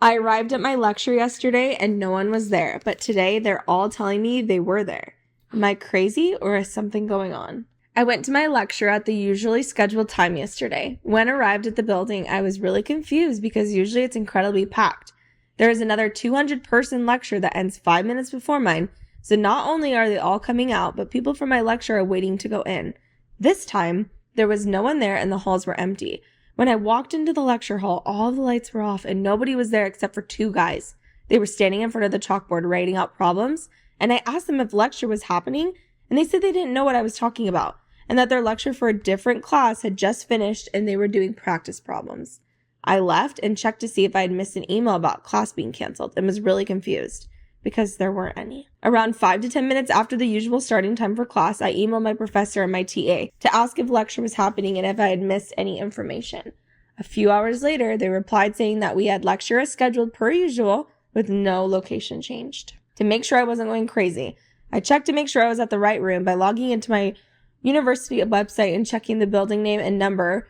I arrived at my lecture yesterday and no one was there, but today they're all telling me they were there. Am I crazy or is something going on? I went to my lecture at the usually scheduled time yesterday. When I arrived at the building, I was really confused because usually it's incredibly packed. There is another 200-person lecture that ends 5 minutes before mine, so not only are they all coming out, but people from my lecture are waiting to go in. This time, there was no one there and the halls were empty. When I walked into the lecture hall, all the lights were off and nobody was there except for 2 guys. They were standing in front of the chalkboard writing out problems, and I asked them if lecture was happening, and they said they didn't know what I was talking about, and that their lecture for a different class had just finished and they were doing practice problems. I left and checked to see if I had missed an email about class being canceled and was really confused because there weren't any. Around 5 to 10 minutes after the usual starting time for class, I emailed my professor and my TA to ask if lecture was happening and if I had missed any information. A few hours later, they replied saying that we had lecture as scheduled per usual with no location changed. To make sure I wasn't going crazy, I checked to make sure I was at the right room by logging into my university website and checking the building name and number,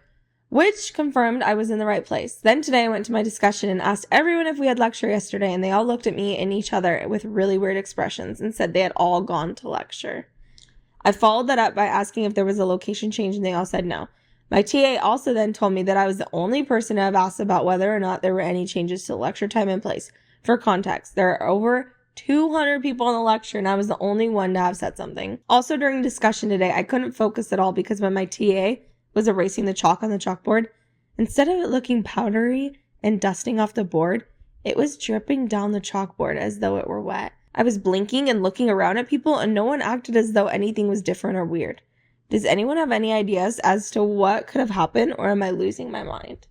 which confirmed I was in the right place. Then today I went to my discussion and asked everyone if we had lecture yesterday, and they all looked at me and each other with really weird expressions and said they had all gone to lecture. I followed that up by asking if there was a location change, and they all said no. My TA also then told me that I was the only person to have asked about whether or not there were any changes to lecture time and place. For context, there are over 200 people in the lecture, and I was the only one to have said something. Also, during discussion today, I couldn't focus at all because when my TA was erasing the chalk on the chalkboard, instead of it looking powdery and dusting off the board, it was dripping down the chalkboard as though it were wet. I was blinking and looking around at people, and no one acted as though anything was different or weird. Does anyone have any ideas as to what could have happened, or am I losing my mind?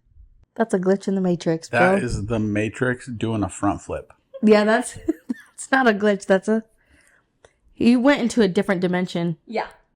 That's a glitch in the Matrix, bro. That is the Matrix doing a front flip. Yeah, that's not a glitch. You went into a different dimension. Yeah.